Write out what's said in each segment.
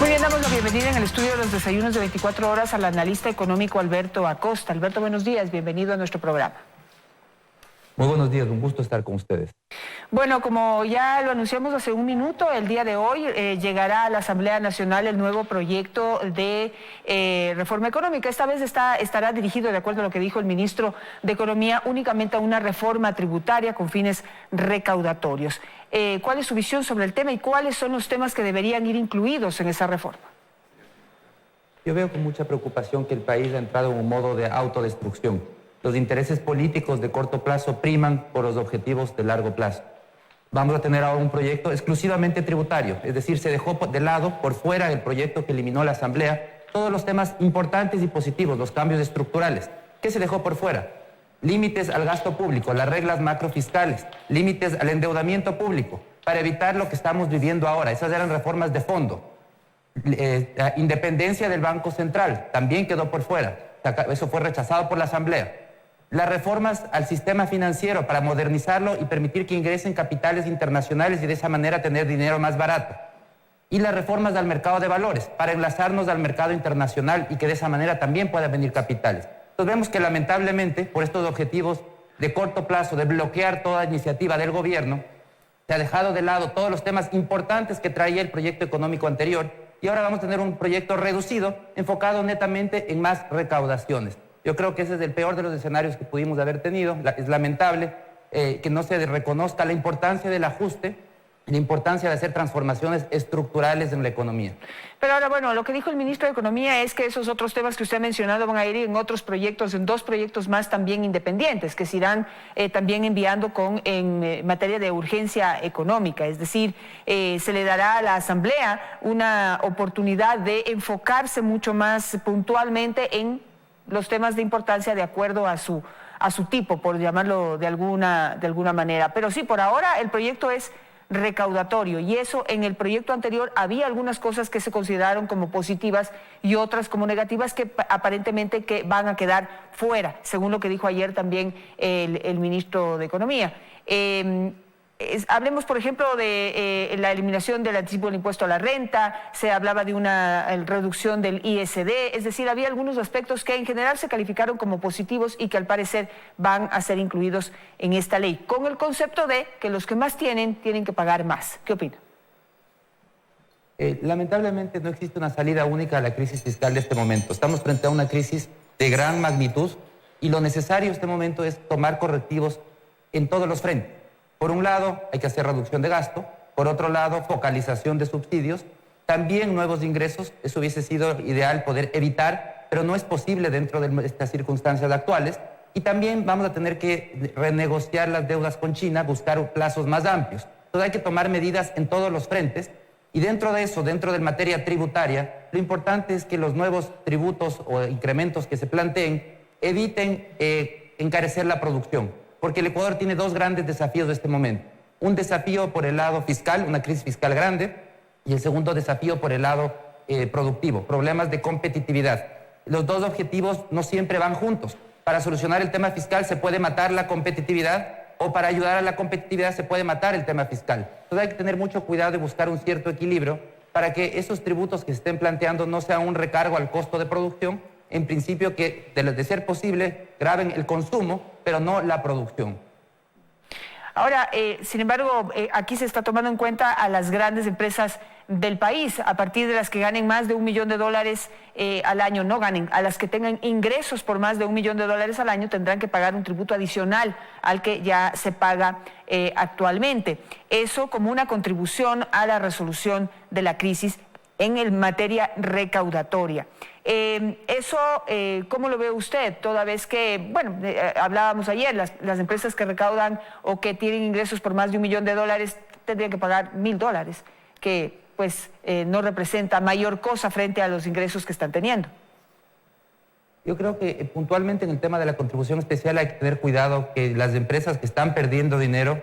Muy bien, damos la bienvenida en el estudio de los desayunos de 24 horas al analista económico Alberto Acosta. Alberto, buenos días, bienvenido a nuestro programa. Muy buenos días, un gusto estar con ustedes. Bueno, como ya lo anunciamos hace un minuto, el día de hoy llegará a la Asamblea Nacional el nuevo proyecto de reforma económica. Esta vez estará dirigido, de acuerdo a lo que dijo el ministro de Economía, únicamente a una reforma tributaria con fines recaudatorios. ¿Cuál es su visión sobre el tema y cuáles son los temas que deberían ir incluidos en esa reforma? Yo veo con mucha preocupación que el país ha entrado en un modo de autodestrucción. Los intereses políticos de corto plazo priman por los objetivos de largo plazo. Vamos a tener ahora un proyecto exclusivamente tributario, es decir, se dejó de lado, por fuera del proyecto que eliminó la Asamblea, todos los temas importantes y positivos, los cambios estructurales. ¿Qué se dejó por fuera? Límites al gasto público, las reglas macrofiscales, límites al endeudamiento público, para evitar lo que estamos viviendo ahora. Esas eran reformas de fondo. La independencia del Banco Central también quedó por fuera. Eso fue rechazado por la Asamblea. Las reformas al sistema financiero para modernizarlo y permitir que ingresen capitales internacionales y de esa manera tener dinero más barato. Y las reformas al mercado de valores para enlazarnos al mercado internacional y que de esa manera también puedan venir capitales. Entonces vemos que lamentablemente por estos objetivos de corto plazo de bloquear toda iniciativa del gobierno, se ha dejado de lado todos los temas importantes que traía el proyecto económico anterior y ahora vamos a tener un proyecto reducido enfocado netamente en más recaudaciones. Yo creo que ese es el peor de los escenarios que pudimos haber tenido. Es lamentable que no se reconozca la importancia del ajuste, la importancia de hacer transformaciones estructurales en la economía. Pero ahora, bueno, lo que dijo el ministro de Economía es que esos otros temas que usted ha mencionado van a ir en otros proyectos, en dos proyectos más también independientes, que se irán también enviando en materia de urgencia económica. Es decir, se le dará a la Asamblea una oportunidad de enfocarse mucho más puntualmente en los temas de importancia de acuerdo a su tipo, por llamarlo de alguna manera. Pero sí, por ahora el proyecto es recaudatorio y eso en el proyecto anterior había algunas cosas que se consideraron como positivas y otras como negativas que aparentemente que van a quedar fuera, según lo que dijo ayer también el ministro de Economía. Hablemos, por ejemplo, de la eliminación del anticipo del impuesto a la renta, se hablaba de una reducción del ISD, es decir, había algunos aspectos que en general se calificaron como positivos y que al parecer van a ser incluidos en esta ley, con el concepto de que los que más tienen que pagar más. ¿Qué opina? Lamentablemente no existe una salida única a la crisis fiscal de este momento. Estamos frente a una crisis de gran magnitud y lo necesario en este momento es tomar correctivos en todos los frentes. Por un lado, hay que hacer reducción de gasto. Por otro lado, focalización de subsidios. También nuevos ingresos. Eso hubiese sido ideal poder evitar, pero no es posible dentro de estas circunstancias actuales. Y también vamos a tener que renegociar las deudas con China, buscar plazos más amplios. Entonces hay que tomar medidas en todos los frentes. Y dentro de eso, dentro de materia tributaria, lo importante es que los nuevos tributos o incrementos que se planteen eviten encarecer la producción. Porque el Ecuador tiene dos grandes desafíos de este momento. Un desafío por el lado fiscal, una crisis fiscal grande, y el segundo desafío por el lado productivo, problemas de competitividad. Los dos objetivos no siempre van juntos. Para solucionar el tema fiscal se puede matar la competitividad o para ayudar a la competitividad se puede matar el tema fiscal. Entonces hay que tener mucho cuidado de buscar un cierto equilibrio para que esos tributos que se estén planteando no sean un recargo al costo de producción, en principio que, de ser posible, graben el consumo, pero no la producción. Ahora, sin embargo, aquí se está tomando en cuenta a las grandes empresas del país, a partir de las que ganen más de $1 millón al año, no ganen, a las que tengan ingresos por más de $1 millón al año tendrán que pagar un tributo adicional al que ya se paga actualmente. Eso como una contribución a la resolución de la crisis en materia recaudatoria. Eso, ¿cómo lo ve usted? Toda vez que, bueno, hablábamos ayer, las empresas que recaudan o que tienen ingresos por más de $1 millón tendrían que pagar $1.000, que pues no representa mayor cosa frente a los ingresos que están teniendo. Yo creo que puntualmente en el tema de la contribución especial hay que tener cuidado que las empresas que están perdiendo dinero,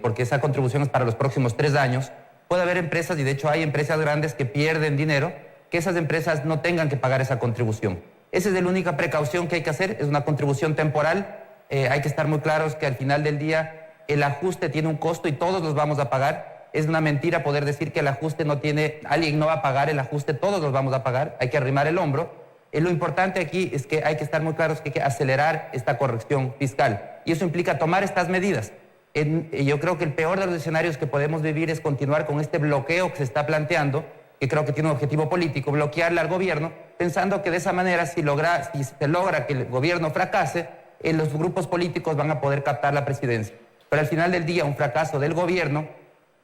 porque esa contribución es para los próximos 3 años, puede haber empresas, y de hecho hay empresas grandes que pierden dinero, que esas empresas no tengan que pagar esa contribución. Esa es la única precaución que hay que hacer, es una contribución temporal. Hay que estar muy claros que al final del día el ajuste tiene un costo y todos los vamos a pagar. Es una mentira poder decir que el ajuste no tiene, alguien no va a pagar el ajuste, todos los vamos a pagar, hay que arrimar el hombro. Lo importante aquí es que hay que estar muy claros que hay que acelerar esta corrección fiscal y eso implica tomar estas medidas. Yo creo que el peor de los escenarios que podemos vivir es continuar con este bloqueo que se está planteando, que creo que tiene un objetivo político, bloquearle al gobierno, pensando que de esa manera si se logra que el gobierno fracase, los grupos políticos van a poder captar la presidencia. Pero al final del día, un fracaso del gobierno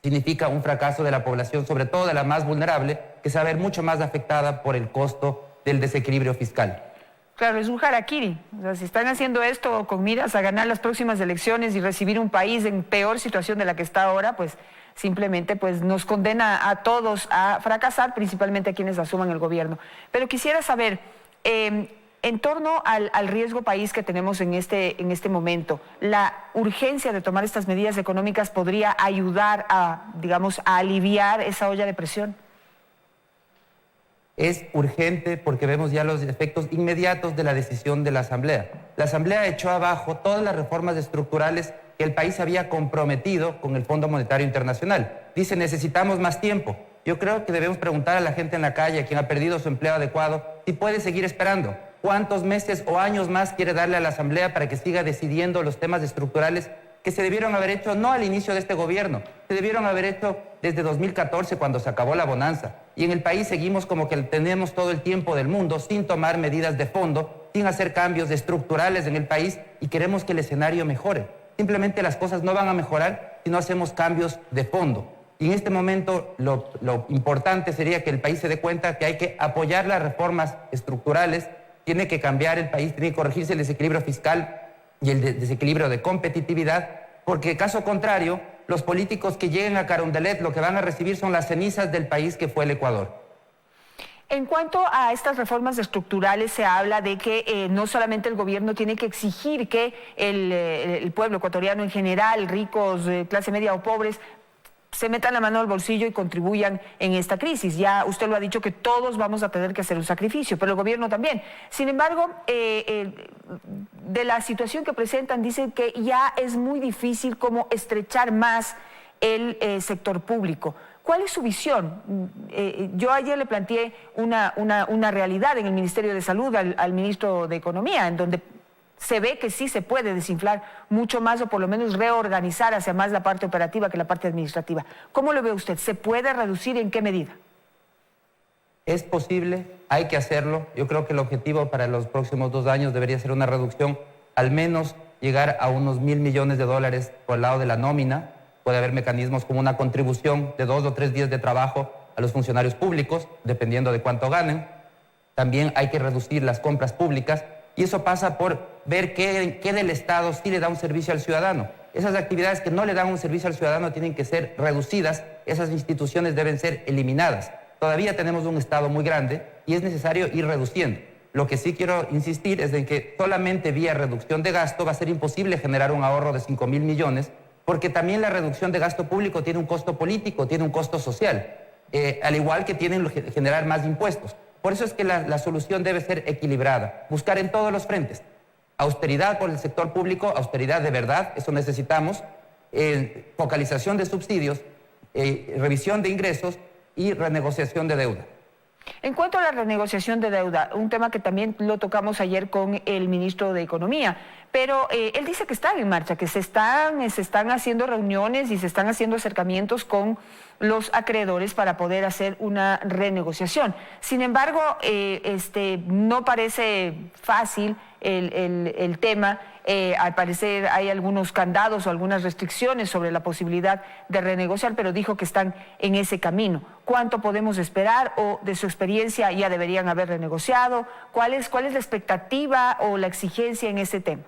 significa un fracaso de la población, sobre todo de la más vulnerable, que se va a ver mucho más afectada por el costo del desequilibrio fiscal. Claro, es un harakiri. O sea, si están haciendo esto con miras a ganar las próximas elecciones y recibir un país en peor situación de la que está ahora, pues simplemente pues, nos condena a todos a fracasar, principalmente a quienes asuman el gobierno. Pero quisiera saber, en torno al riesgo país que tenemos en este momento, ¿la urgencia de tomar estas medidas económicas podría ayudar a, digamos, a aliviar esa olla de presión? Es urgente porque vemos ya los efectos inmediatos de la decisión de la Asamblea. La Asamblea echó abajo todas las reformas estructurales que el país había comprometido con el Fondo Monetario Internacional. Dice, necesitamos más tiempo. Yo creo que debemos preguntar a la gente en la calle, a quien ha perdido su empleo adecuado, si puede seguir esperando. ¿Cuántos meses o años más quiere darle a la Asamblea para que siga decidiendo los temas estructurales que se debieron haber hecho no al inicio de este gobierno, se debieron haber hecho desde 2014 cuando se acabó la bonanza? Y en el país seguimos como que tenemos todo el tiempo del mundo sin tomar medidas de fondo, sin hacer cambios estructurales en el país y queremos que el escenario mejore. Simplemente las cosas no van a mejorar si no hacemos cambios de fondo. Y en este momento lo importante sería que el país se dé cuenta que hay que apoyar las reformas estructurales, tiene que cambiar el país, tiene que corregirse el desequilibrio fiscal y el desequilibrio de competitividad, porque caso contrario, los políticos que lleguen a Carondelet lo que van a recibir son las cenizas del país que fue el Ecuador. En cuanto a estas reformas estructurales, se habla de que no solamente el gobierno tiene que exigir que el pueblo ecuatoriano en general, ricos, clase media o pobres, se metan la mano al bolsillo y contribuyan en esta crisis. Ya usted lo ha dicho que todos vamos a tener que hacer un sacrificio, pero el gobierno también. Sin embargo, de la situación que presentan, dicen que ya es muy difícil como estrechar más el sector público. ¿Cuál es su visión? Yo ayer le planteé una realidad en el Ministerio de Salud al ministro de Economía, en donde se ve que sí se puede desinflar mucho más o por lo menos reorganizar hacia más la parte operativa que la parte administrativa. ¿Cómo lo ve usted? ¿Se puede reducir y en qué medida? Es posible, hay que hacerlo. Yo creo que el objetivo para los próximos 2 años debería ser una reducción, al menos llegar a unos $1.000 millones por el lado de la nómina. Puede haber mecanismos como una contribución de 2 o 3 días de trabajo a los funcionarios públicos, dependiendo de cuánto ganen. También hay que reducir las compras públicas. Y eso pasa por ver qué del Estado sí le da un servicio al ciudadano. Esas actividades que no le dan un servicio al ciudadano tienen que ser reducidas, esas instituciones deben ser eliminadas. Todavía tenemos un Estado muy grande y es necesario ir reduciendo. Lo que sí quiero insistir es en que solamente vía reducción de gasto va a ser imposible generar un ahorro de 5.000 millones, porque también la reducción de gasto público tiene un costo político, tiene un costo social, al igual que tienen generar más impuestos. Por eso es que la solución debe ser equilibrada, buscar en todos los frentes. Austeridad por el sector público, austeridad de verdad, eso necesitamos, focalización de subsidios, revisión de ingresos y renegociación de deuda. En cuanto a la renegociación de deuda, un tema que también lo tocamos ayer con el ministro de Economía, pero él dice que están en marcha, que se están haciendo reuniones y se están haciendo acercamientos con los acreedores para poder hacer una renegociación. Sin embargo, no parece fácil el tema. Al parecer hay algunos candados o algunas restricciones sobre la posibilidad de renegociar, pero dijo que están en ese camino. ¿Cuánto podemos esperar o de su experiencia ya deberían haber renegociado? ¿Cuál es la expectativa o la exigencia en ese tema?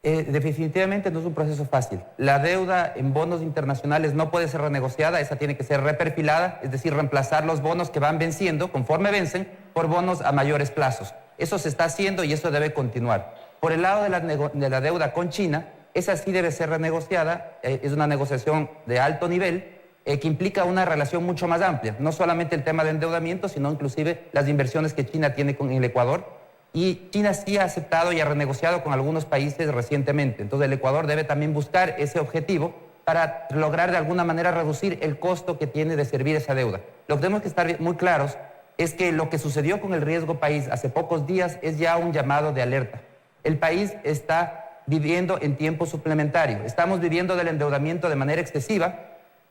Definitivamente no es un proceso fácil. La deuda en bonos internacionales no puede ser renegociada, esa tiene que ser reperfilada, es decir, reemplazar los bonos que van venciendo, conforme vencen, por bonos a mayores plazos. Eso se está haciendo y eso debe continuar. Por el lado de la deuda con China, esa sí debe ser renegociada, es una negociación de alto nivel que implica una relación mucho más amplia, no solamente el tema de endeudamiento, sino inclusive las inversiones que China tiene con el Ecuador. Y China sí ha aceptado y ha renegociado con algunos países recientemente. Entonces el Ecuador debe también buscar ese objetivo para lograr de alguna manera reducir el costo que tiene de servir esa deuda. Lo que tenemos que estar muy claros es que lo que sucedió con el riesgo país hace pocos días es ya un llamado de alerta. El país está viviendo en tiempo suplementario. Estamos viviendo del endeudamiento de manera excesiva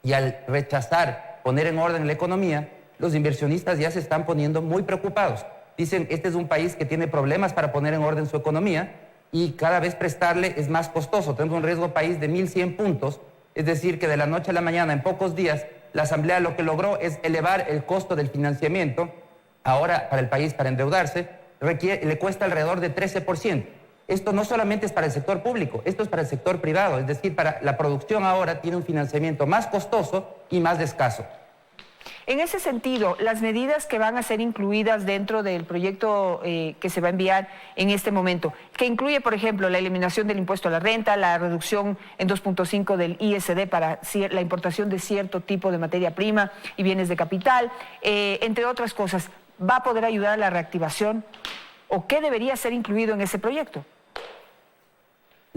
y al rechazar poner en orden la economía, los inversionistas ya se están poniendo muy preocupados. Dicen, este es un país que tiene problemas para poner en orden su economía y cada vez prestarle es más costoso. Tenemos un riesgo país de 1.100 puntos, es decir, que de la noche a la mañana, en pocos días, la Asamblea lo que logró es elevar el costo del financiamiento. Ahora, para el país, para endeudarse, le cuesta alrededor de 13%. Esto no solamente es para el sector público, esto es para el sector privado, es decir, para la producción ahora tiene un financiamiento más costoso y más escaso. En ese sentido, las medidas que van a ser incluidas dentro del proyecto que se va a enviar en este momento, que incluye, por ejemplo, la eliminación del impuesto a la renta, la reducción en 2.5 del ISD para la importación de cierto tipo de materia prima y bienes de capital, entre otras cosas, ¿va a poder ayudar a la reactivación? ¿O qué debería ser incluido en ese proyecto?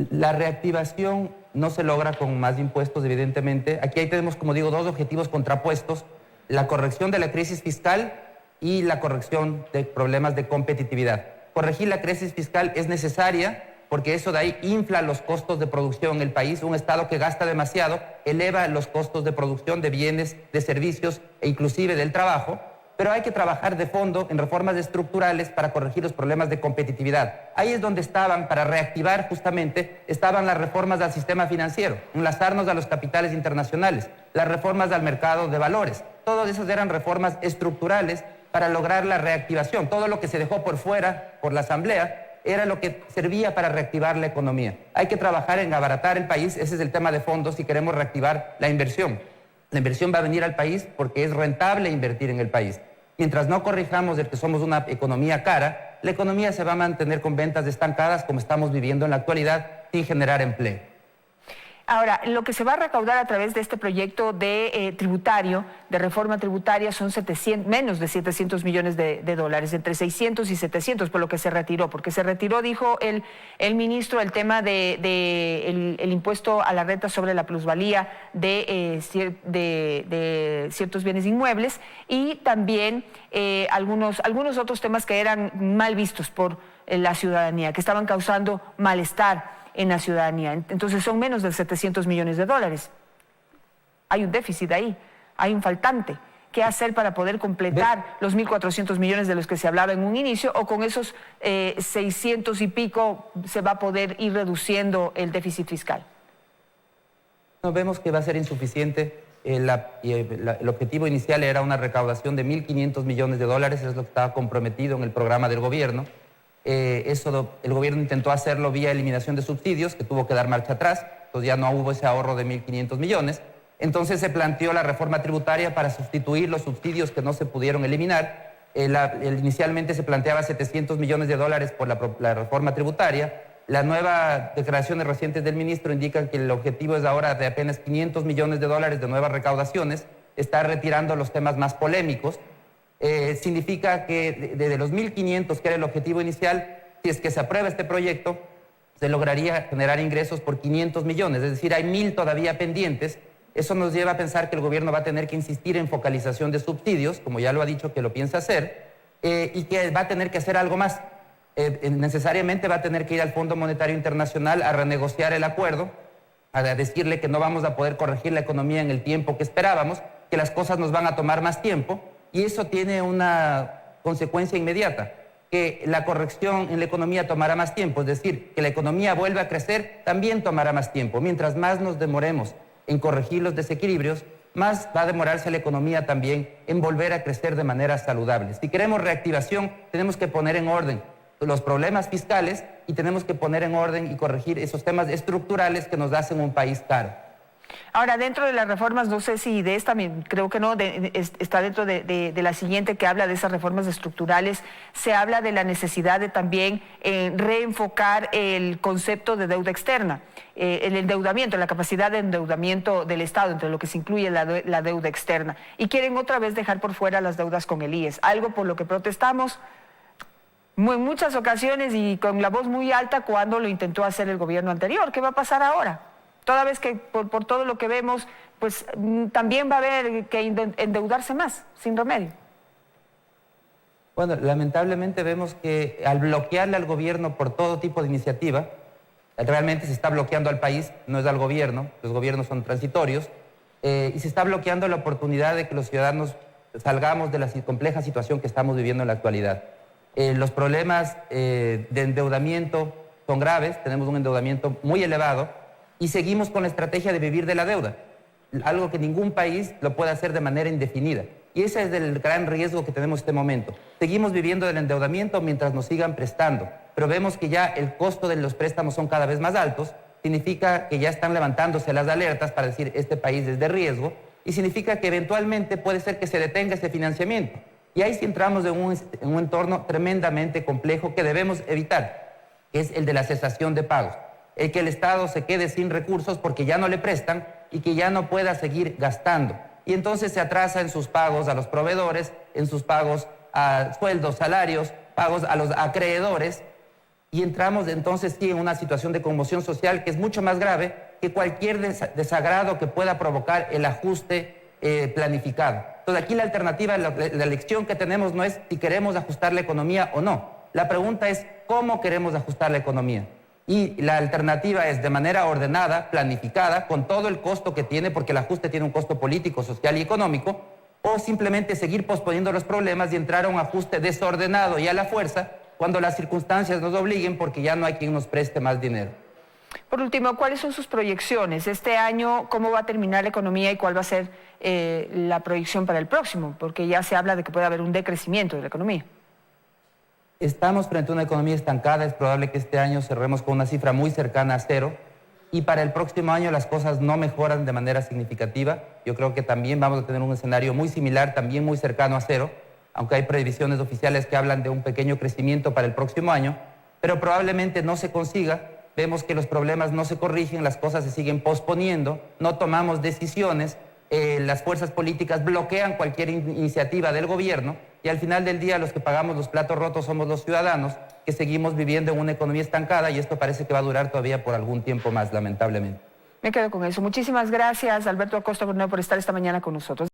La reactivación no se logra con más impuestos, evidentemente. Aquí tenemos, como digo, dos objetivos contrapuestos: la corrección de la crisis fiscal y la corrección de problemas de competitividad. Corregir la crisis fiscal es necesaria porque eso de ahí infla los costos de producción en el país. Un Estado que gasta demasiado eleva los costos de producción de bienes, de servicios e inclusive del trabajo. Pero hay que trabajar de fondo en reformas estructurales para corregir los problemas de competitividad. Ahí es donde estaban, para reactivar justamente, estaban las reformas al sistema financiero, enlazarnos a los capitales internacionales, las reformas al mercado de valores. Todas esas eran reformas estructurales para lograr la reactivación. Todo lo que se dejó por fuera por la Asamblea era lo que servía para reactivar la economía. Hay que trabajar en abaratar el país, ese es el tema de fondo si queremos reactivar la inversión. La inversión va a venir al país porque es rentable invertir en el país. Mientras no corrijamos el que somos una economía cara, la economía se va a mantener con ventas estancadas como estamos viviendo en la actualidad, sin generar empleo. Ahora, lo que se va a recaudar a través de este proyecto de tributario, de reforma tributaria, son menos de 700 millones de dólares, entre 600 y 700, por lo que se retiró. Porque se retiró, dijo el ministro, el tema el impuesto a la renta sobre la plusvalía de ciertos bienes inmuebles y también algunos otros temas que eran mal vistos por la ciudadanía, que estaban causando malestar en la ciudadanía. Entonces son menos de 700 millones de dólares. Hay un déficit ahí, hay un faltante. ¿Qué hacer para poder completar los 1.400 millones de los que se hablaba en un inicio, o con esos 600 y pico se va a poder ir reduciendo el déficit fiscal? No, vemos que va a ser insuficiente. El objetivo inicial era una recaudación de 1.500 millones de dólares, es lo que estaba comprometido en el programa del gobierno. El gobierno intentó hacerlo vía eliminación de subsidios, que tuvo que dar marcha atrás, entonces ya no hubo ese ahorro de 1.500 millones. Entonces se planteó la reforma tributaria para sustituir los subsidios que no se pudieron eliminar. Inicialmente se planteaba 700 millones de dólares por la reforma tributaria. Las nuevas declaraciones recientes del ministro indican que el objetivo es ahora de apenas 500 millones de dólares de nuevas recaudaciones. Está retirando los temas más polémicos. Significa que de los 1.500, que era el objetivo inicial, si es que se aprueba este proyecto, se lograría generar ingresos por 500 millones, es decir, hay 1.000 todavía pendientes. Eso nos lleva a pensar que el gobierno va a tener que insistir en focalización de subsidios, como ya lo ha dicho que lo piensa hacer, y que va a tener que hacer algo más. Necesariamente va a tener que ir al Fondo Monetario Internacional a renegociar el acuerdo, a decirle que no vamos a poder corregir la economía en el tiempo que esperábamos, que las cosas nos van a tomar más tiempo. Y eso tiene una consecuencia inmediata, que la corrección en la economía tomará más tiempo, es decir, que la economía vuelva a crecer también tomará más tiempo. Mientras más nos demoremos en corregir los desequilibrios, más va a demorarse la economía también en volver a crecer de manera saludable. Si queremos reactivación, tenemos que poner en orden los problemas fiscales y tenemos que poner en orden y corregir esos temas estructurales que nos hacen un país caro. Ahora, dentro de las reformas, no sé si de esta, creo que no, está dentro de la siguiente que habla de esas reformas estructurales, se habla de la necesidad de también reenfocar el concepto de deuda externa, el endeudamiento, la capacidad de endeudamiento del Estado, entre lo que se incluye la deuda externa. Y quieren otra vez dejar por fuera las deudas con el IES, algo por lo que protestamos en muchas ocasiones y con la voz muy alta cuando lo intentó hacer el gobierno anterior. ¿Qué va a pasar ahora? Toda vez que por todo lo que vemos, pues también va a haber que endeudarse más, sin remedio. Bueno, lamentablemente vemos que al bloquearle al gobierno por todo tipo de iniciativa, realmente se está bloqueando al país, no es al gobierno, los gobiernos son transitorios, y se está bloqueando la oportunidad de que los ciudadanos salgamos de la compleja situación que estamos viviendo en la actualidad. Los problemas de endeudamiento son graves, tenemos un endeudamiento muy elevado y seguimos con la estrategia de vivir de la deuda, algo que ningún país lo puede hacer de manera indefinida. Y ese es el gran riesgo que tenemos en este momento. Seguimos viviendo del endeudamiento mientras nos sigan prestando, pero vemos que ya el costo de los préstamos son cada vez más altos, significa que ya están levantándose las alertas para decir este país es de riesgo y significa que eventualmente puede ser que se detenga ese financiamiento. Y ahí sí entramos en un entorno tremendamente complejo que debemos evitar, que es el de la cesación de pagos. El que el Estado se quede sin recursos porque ya no le prestan y que ya no pueda seguir gastando. Y entonces se atrasa en sus pagos a los proveedores, en sus pagos a sueldos, salarios, pagos a los acreedores, y entramos entonces sí en una situación de conmoción social que es mucho más grave que cualquier desagrado que pueda provocar el ajuste planificado. Entonces aquí la alternativa, la lección que tenemos no es si queremos ajustar la economía o no. La pregunta es cómo queremos ajustar la economía. Y la alternativa es de manera ordenada, planificada, con todo el costo que tiene, porque el ajuste tiene un costo político, social y económico, o simplemente seguir posponiendo los problemas y entrar a un ajuste desordenado y a la fuerza cuando las circunstancias nos obliguen porque ya no hay quien nos preste más dinero. Por último, ¿cuáles son sus proyecciones? Este año, ¿cómo va a terminar la economía y cuál va a ser la proyección para el próximo? Porque ya se habla de que puede haber un decrecimiento de la economía. Estamos frente a una economía estancada, es probable que este año cerremos con una cifra muy cercana a cero y para el próximo año las cosas no mejoran de manera significativa. Yo creo que también vamos a tener un escenario muy similar, también muy cercano a cero, aunque hay previsiones oficiales que hablan de un pequeño crecimiento para el próximo año, pero probablemente no se consiga. Vemos que los problemas no se corrigen, las cosas se siguen posponiendo, no tomamos decisiones, las fuerzas políticas bloquean cualquier iniciativa del gobierno y al final del día los que pagamos los platos rotos somos los ciudadanos que seguimos viviendo en una economía estancada y esto parece que va a durar todavía por algún tiempo más, lamentablemente. Me quedo con eso. Muchísimas gracias, Alberto Acosta, por estar esta mañana con nosotros.